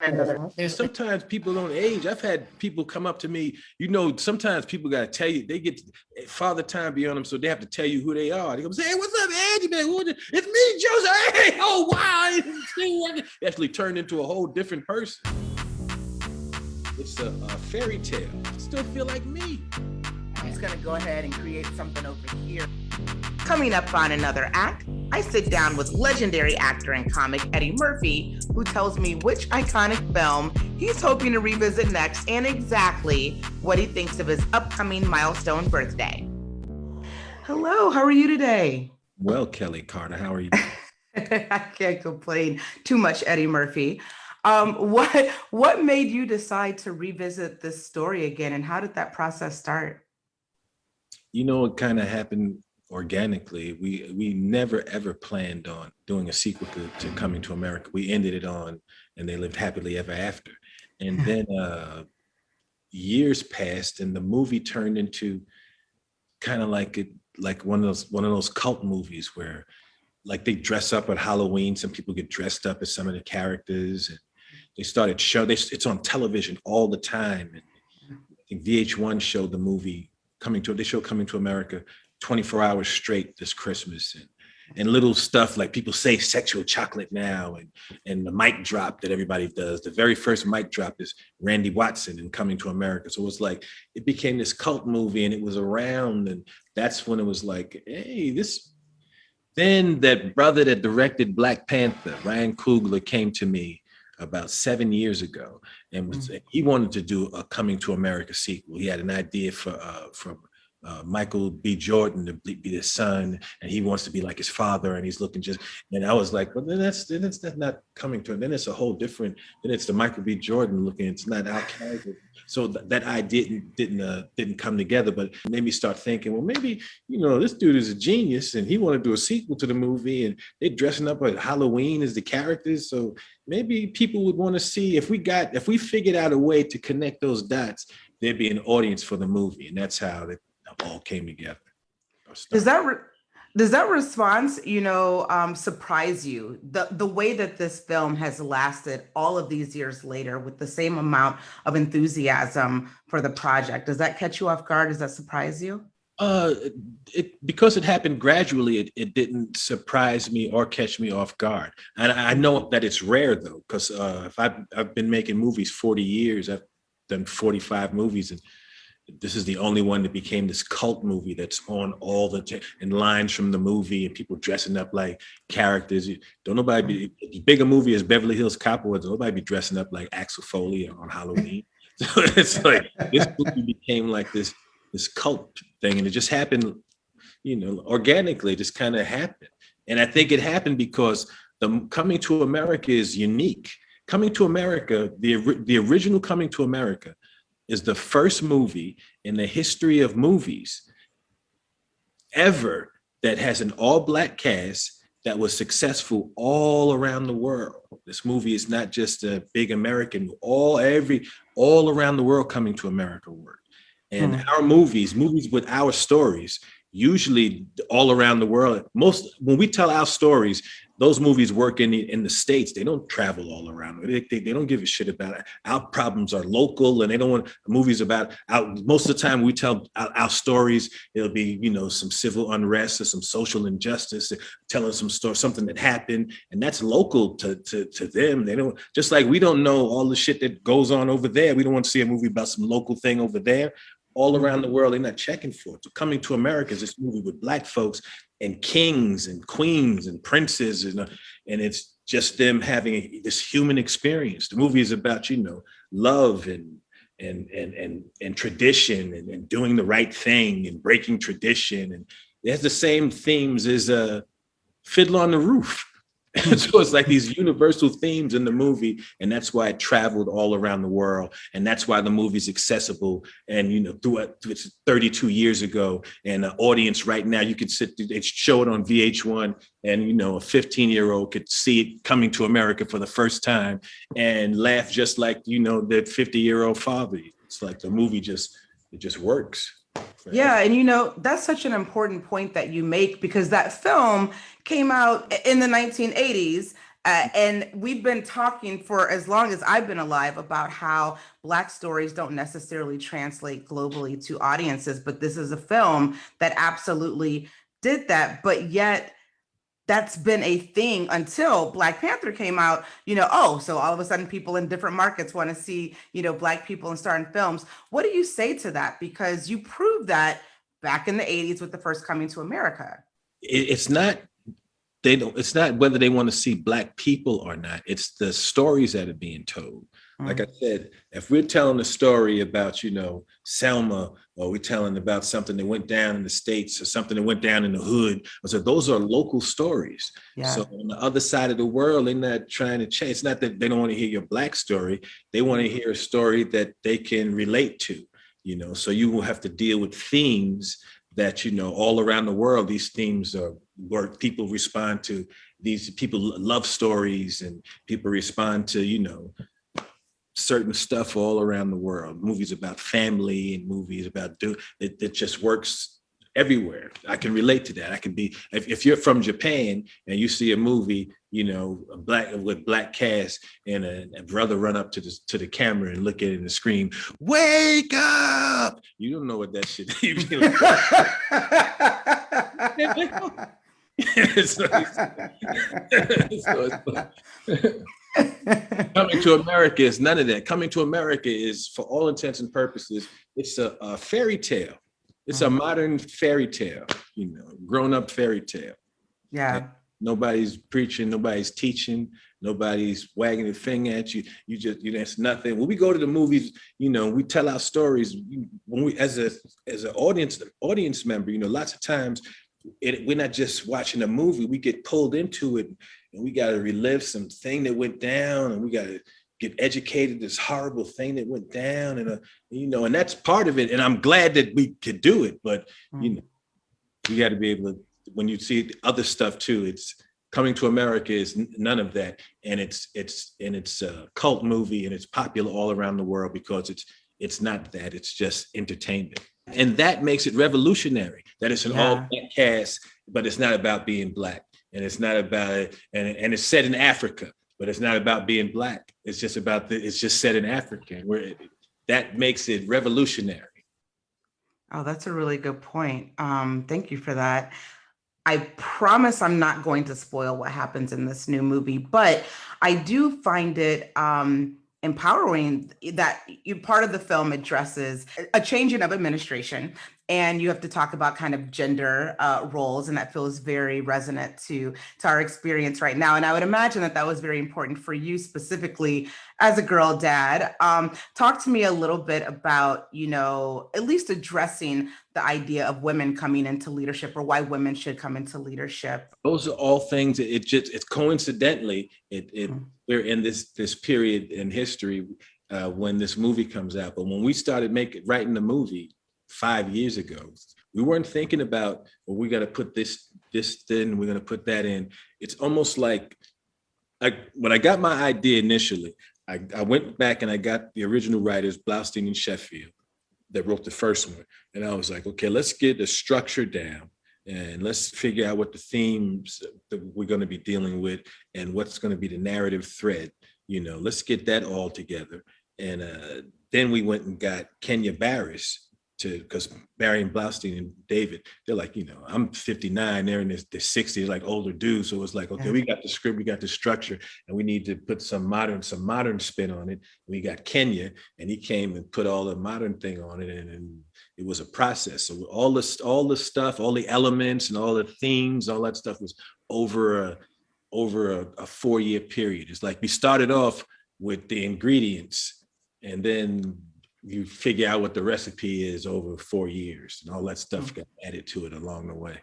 And sometimes people don't age. I've had people come up to me, sometimes people got to tell you, they get father time beyond them, so they have to tell you who they are. They go say, hey, what's up, Angie, man? It's me, Joseph. Hey, oh, wow. They actually turned into a whole different person. It's a fairy tale. I still feel like me. He's going to go ahead and create something over here. Coming up on Another Act, I sit down with legendary actor and comic Eddie Murphy, who tells me which iconic film he's hoping to revisit next and exactly what he thinks of his upcoming milestone birthday. Hello, how are you today? Well, Kelley Carter, how are you? I can't complain too much, Eddie Murphy. What made you decide to revisit this story again, and how did that process start? It kind of happened organically. We never ever planned on doing a sequel to Coming to America. We ended it on And They Lived Happily Ever After. And then years passed and the movie turned into kind of like one of those cult movies where like they dress up at Halloween. Some people get dressed up as some of the characters, and they started it's on television all the time. And I think VH1 showed the movie Coming to America 24 hours straight this Christmas, and little stuff like people say sexual chocolate now, and the mic drop that everybody does. The very first mic drop is Randy Watson in Coming to America. So it was like, it became this cult movie, and it was around, and that's when it was like, hey, then that brother that directed Black Panther, Ryan Coogler, came to me about 7 years ago, and he wanted to do a Coming to America sequel. He had an idea from Michael B. Jordan to be his son, and he wants to be like his father, and he's looking and I was like, well, then that's not coming to him. Then it's a whole different. Then it's the Michael B. Jordan looking. It's not our character. So that idea didn't come together, but it made me start thinking, well, maybe this dude is a genius, and he wanted to do a sequel to the movie, and they're dressing up at Halloween as the characters. So maybe people would want to see if we figured out a way to connect those dots, there'd be an audience for the movie, and that's how it all came together. Does that response, surprise you? The way that this film has lasted all of these years later with the same amount of enthusiasm for the project, does that catch you off guard? Does that surprise you? Because it happened gradually, it didn't surprise me or catch me off guard. And I know that it's rare though, because if I've been making movies 40 years, I've done 45 movies, and this is the only one that became this cult movie that's on all and lines from the movie and people dressing up like characters. Don't nobody be as big a movie as Beverly Hills Cop was. Nobody be dressing up like Axel Foley on Halloween. So it's like this movie became like this cult thing, and it just happened, organically. It just kind of happened, and I think it happened because the Coming to America is unique. Coming to America, the original Coming to America, is the first movie in the history of movies ever that has an all-Black cast that was successful all around the world. This movie is not just a big American, all around the world Coming to America worked. And our movies with our stories, usually all around the world, when we tell our stories, those movies work in the States. They don't travel all around. They don't give a shit about it. Our problems are local, and they don't want movies about most of the time we tell our stories, it'll be, some civil unrest or some social injustice, telling some story, something that happened, and that's local to them. They don't, just like we don't know all the shit that goes on over there. We don't want to see a movie about some local thing over there. All around the world, they're not checking for it. So Coming to America is this movie with Black folks and kings and queens and princes, and it's just them having this human experience. The movie is about, love and tradition and doing the right thing and breaking tradition. And it has the same themes as Fiddler on the Roof. So it's like these universal themes in the movie, and that's why it traveled all around the world, and that's why the movie's accessible. And it's 32 years ago, and the audience right now, you could they show it on VH1, and a 15-year-old could see it Coming to America for the first time and laugh just like that 50-year-old father. It's like the movie just works. Yeah, and that's such an important point that you make, because that film came out in the 1980s And we've been talking for as long as I've been alive about how Black stories don't necessarily translate globally to audiences, but this is a film that absolutely did that. But yet, that's been a thing until Black Panther came out, so all of a sudden people in different markets want to see, Black people and starring films. What do you say to that? Because you proved that back in the 80s with the first Coming to America. It's not it's not whether they want to see Black people or not. It's the stories that are being told. Like I said, if we're telling a story about, Selma, or we're telling about something that went down in the States or something that went down in the hood, so those are local stories. Yeah. So on the other side of the world, they're not trying to change. It's not that they don't want to hear your Black story. They want to hear a story that they can relate to, so you will have to deal with themes that, all around the world, these themes are where people respond to. These people love stories, and people respond to, certain stuff all around the world. Movies about family and movies about it just works everywhere. I can relate to that. I can be, if you're from Japan and you see a movie, with Black cast, and a brother run up to the camera and look at it and scream, "Wake up!" You don't know what that shit is. Coming to America is none of that. Coming to America is, for all intents and purposes, it's a fairy tale. It's a modern fairy tale, grown-up fairy tale. Yeah. And nobody's preaching, nobody's teaching, nobody's wagging a finger at you. It's nothing. When we go to the movies, we tell our stories. When we, as an audience member, lots of times we're not just watching a movie. We get pulled into it, and we got to relive something that went down, and we got to get educated this horrible thing that went down, and and that's part of it. And I'm glad that we could do it, but you got to be able to. When you see other stuff too, it's Coming to America is none of that, and it's a cult movie, and it's popular all around the world because it's not that. It's just entertainment, and that makes it revolutionary. That it's an all-Black cast, but it's not about being Black, and it's not about it, and it's set in Africa, but it's not about being Black. It's just it's just set in Africa, where that makes it revolutionary. Oh, that's a really good point. Thank you for that. I promise I'm not going to spoil what happens in this new movie, but I do find it empowering that part of the film addresses a changing of administration, and you have to talk about kind of gender roles, and that feels very resonant to our experience right now. And I would imagine that was very important for you specifically as a girl dad. Talk to me a little bit about, at least addressing the idea of women coming into leadership, or why women should come into leadership. Those are all things. It's coincidentally, we're in this period in history when this movie comes out. But when we started writing the movie 5 years ago, we weren't thinking about, well, we got to put this in, we're going to put that in. It's almost like when I got my idea initially, I went back and I got the original writers, Blaustein and Sheffield, that wrote the first one. And I was like, okay, let's get the structure down, and let's figure out what the themes that we're going to be dealing with, and what's going to be the narrative thread. Let's get that all together. And then we went and got Kenya Barris, because Barry and Blaustein and David, they're like, I'm 59, they're in their 60s, like older dudes. So it's like, okay, we got the script, we got the structure, and we need to put some modern spin on it. We got Kenya, and he came and put all the modern thing on it, and it was a process. So all the stuff, all the elements and all the themes, all that stuff was over a 4-year period. It's like we started off with the ingredients, and then you figure out what the recipe is over 4 years, and all that stuff got added to it along the way.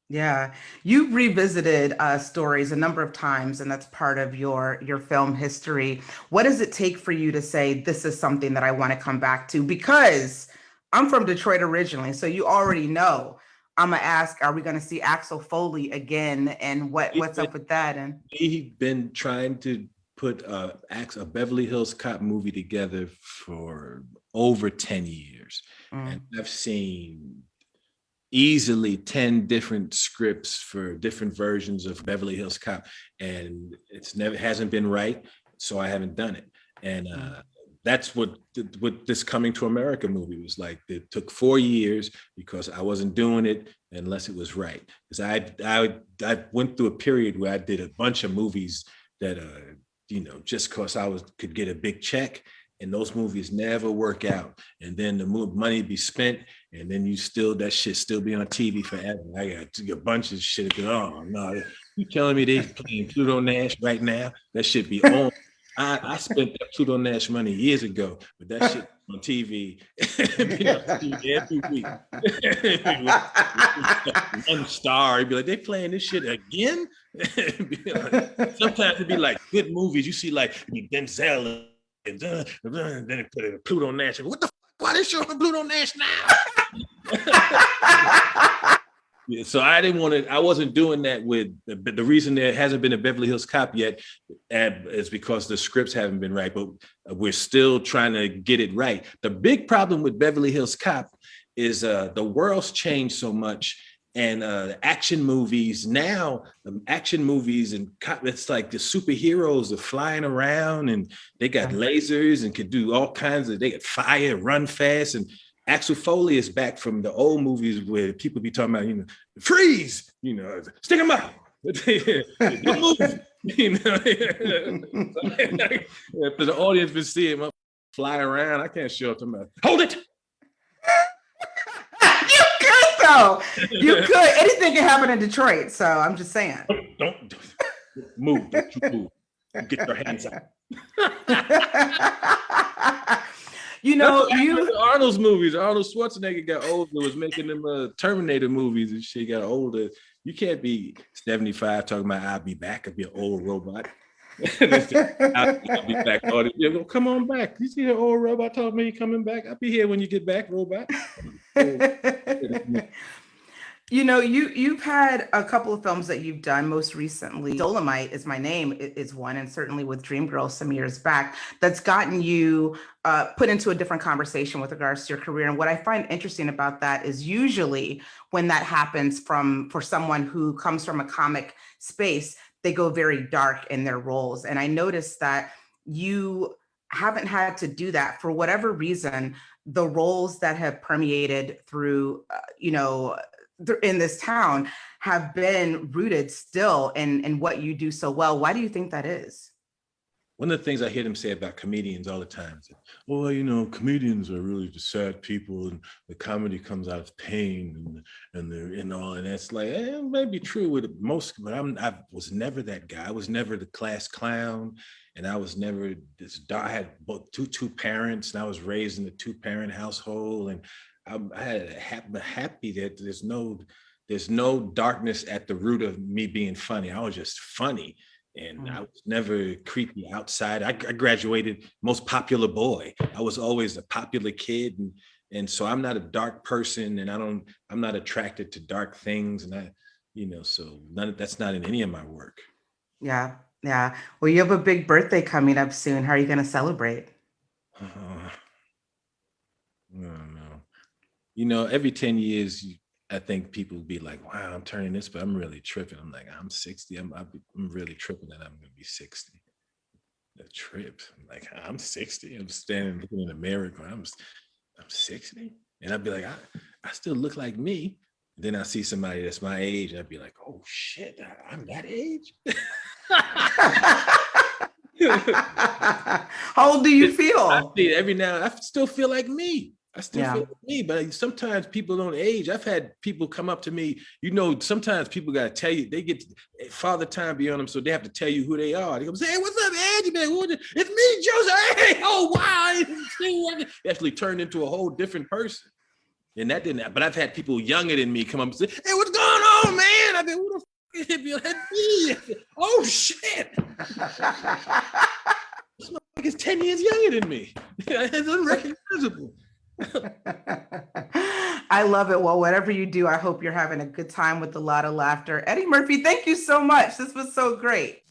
Yeah, you revisited stories a number of times, and that's part of your film history. What does it take for you to say, this is something that I want to come back to? Because I'm from Detroit originally, so you already know I'm gonna ask, are we gonna see Axel Foley again, and what's up with that? And we've been trying to put a Beverly Hills Cop movie together for over 10 years. And I've seen easily 10 different scripts for different versions of Beverly Hills Cop, and it's never hasn't been right, so I haven't done it. And that's what this Coming to America movie was like. It took 4 years because I wasn't doing it unless it was right. Because I went through a period where I did a bunch of movies that just because could get a big check, and those movies never work out. And then the money be spent, and then that shit still be on TV forever. I got a bunch of shit. Oh no, you telling me they playing Pluto Nash right now? That shit be on. I spent that Pluto Nash money years ago, but that shit on TV, every week. One star, it'd be like, they playing this shit again? Sometimes it'd be like good movies. You see like Denzel and then it put it Pluto Nash. What the fuck? Why they showing Pluto Nash now? Yeah, so I wasn't doing that with the reason there hasn't been a Beverly Hills Cop yet is because the scripts haven't been right, but we're still trying to get it right. The big problem with Beverly Hills Cop is the world's changed so much, and action movies now, action movies and it's like the superheroes are flying around and they got lasers and can do all kinds of, they got fire, run fast, and Axel Foley is back from the old movies where people be talking about, freeze, stick them up. Don't move. If the audience been seeing him fly around, I can't show up to them. Hold it. You could though. You could. Anything can happen in Detroit. So I'm just saying. Don't move. Don't you move. Get your hands out. Arnold's movies. Arnold Schwarzenegger got older, was making them Terminator movies and shit. Got older. You can't be 75 talking about I'll be back. I'll be an old robot. I'll be back. Come on back. You see the old robot talking me coming back? I'll be here when you get back, robot. You've had a couple of films that you've done. Most recently, Dolomite Is My Name is one, and certainly with Dreamgirls some years back, that's gotten you put into a different conversation with regards to your career. And what I find interesting about that is usually when that happens for someone who comes from a comic space, they go very dark in their roles. And I noticed that you haven't had to do that for whatever reason. The roles that have permeated through, in this town have been rooted still in what you do so well. Why do you think that is? One of the things I hear them say about comedians all the time is, well, comedians are really the sad people, and the comedy comes out of pain and all, and that's like, it may be true with most, but I was never that guy. I was never the class clown, and I was never this. I had both two parents, and I was raised in a 2-parent household, and I'm happy that there's no darkness at the root of me being funny. I was just funny. And I was never creepy outside. I graduated most popular boy. I was always a popular kid. And so I'm not a dark person, and I'm not attracted to dark things. And so that's not in any of my work. Yeah. Yeah. Well, you have a big birthday coming up soon. How are you going to celebrate? I don't know. Every 10 years, I think people be like, wow, I'm turning this, but I'm really tripping. I'm like, I'm 60. I'm really tripping that I'm going to be 60. The trip. I'm like, I'm 60. I'm standing looking in the mirror going, I'm 60. And I'd be like, I still look like me. Then I see somebody that's my age. I'd be like, oh shit, I'm that age. How old do you feel? I see it every now. I still feel like me. I still feel like me, but sometimes people don't age. I've had people come up to me, sometimes people got to tell you, they get father time beyond them, so they have to tell you who they are. They go, hey, what's up, Angie? It's me, Joseph. Hey, oh, wow. They actually turned into a whole different person. And that didn't happen. But I've had people younger than me come up and say, hey, what's going on, man? I mean, who the fuck hit me? Me. Oh, shit. This motherfucker is 10 years younger than me. It's unrecognizable. I love it. Well, whatever you do, I hope you're having a good time with a lot of laughter. Eddie Murphy, thank you so much. This was so great.